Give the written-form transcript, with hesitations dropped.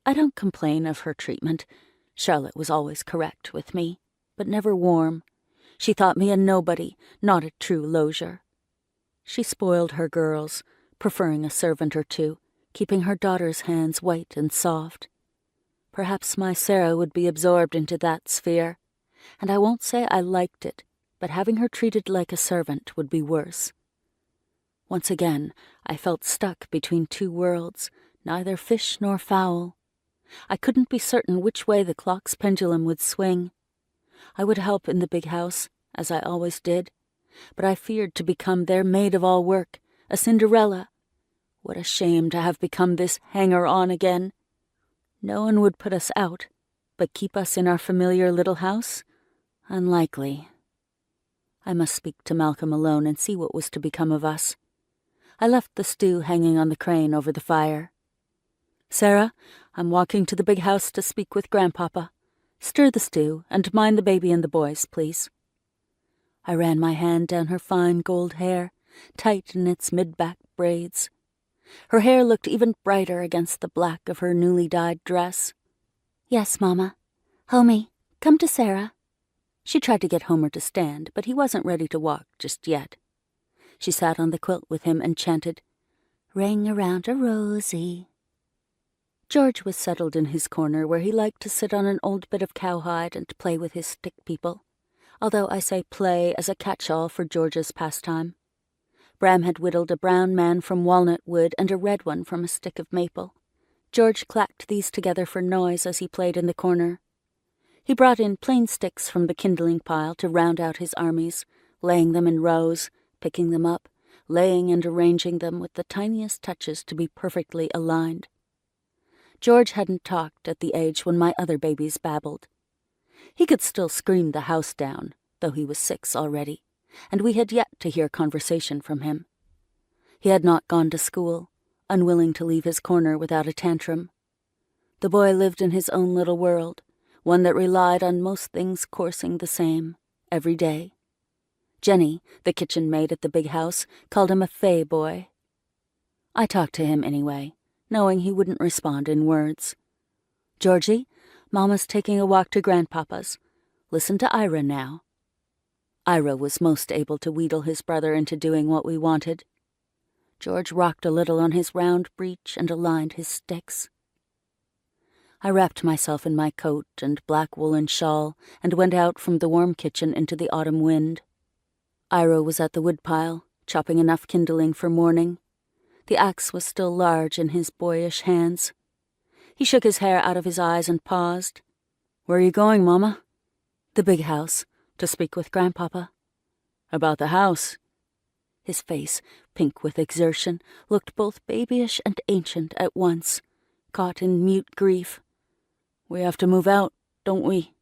I don't complain of her treatment. Charlotte was always correct with me, but never warm. She thought me a nobody, not a true logeur. She spoiled her girls, preferring a servant or two, keeping her daughter's hands white and soft. Perhaps my Sarah would be absorbed into that sphere, and I won't say I liked it, but having her treated like a servant would be worse. Once again, I felt stuck between two worlds, neither fish nor fowl. I couldn't be certain which way the clock's pendulum would swing. I would help in the big house, as I always did, but I feared to become their maid-of-all-work, a Cinderella. What a shame to have become this hanger-on again. No one would put us out, but keep us in our familiar little house? Unlikely. I must speak to Malcolm alone and see what was to become of us. I left the stew hanging on the crane over the fire. "Sarah, I'm walking to the big house to speak with Grandpapa. Stir the stew, and mind the baby and the boys, please." I ran my hand down her fine gold hair, tight in its mid-back braids. Her hair looked even brighter against the black of her newly dyed dress. "Yes, Mama. Homie, come to Sarah." She tried to get Homer to stand, but he wasn't ready to walk just yet. She sat on the quilt with him and chanted, "Ring around a rosy." George was settled in his corner where he liked to sit on an old bit of cowhide and play with his stick people, although I say play as a catch-all for George's pastime. Bram had whittled a brown man from walnut wood and a red one from a stick of maple. George clacked these together for noise as he played in the corner. He brought in plain sticks from the kindling pile to round out his armies, laying them in rows, picking them up, laying and arranging them with the tiniest touches to be perfectly aligned. George hadn't talked at the age when my other babies babbled. He could still scream the house down, though he was 6 already, and we had yet to hear conversation from him. He had not gone to school, unwilling to leave his corner without a tantrum. The boy lived in his own little world, one that relied on most things coursing the same, every day. Jenny, the kitchen maid at the big house, called him a fey boy. I talked to him anyway, knowing he wouldn't respond in words. "Georgie, Mama's taking a walk to Grandpapa's. Listen to Ira now." Ira was most able to wheedle his brother into doing what we wanted. George rocked a little on his round breech and aligned his sticks. I wrapped myself in my coat and black woolen shawl and went out from the warm kitchen into the autumn wind. Ira was at the woodpile, chopping enough kindling for morning. The axe was still large in his boyish hands. He shook his hair out of his eyes and paused. "Where are you going, Mama?" "The big house, to speak with Grandpapa." "About the house?" His face, pink with exertion, looked both babyish and ancient at once, caught in mute grief. "We have to move out, don't we?"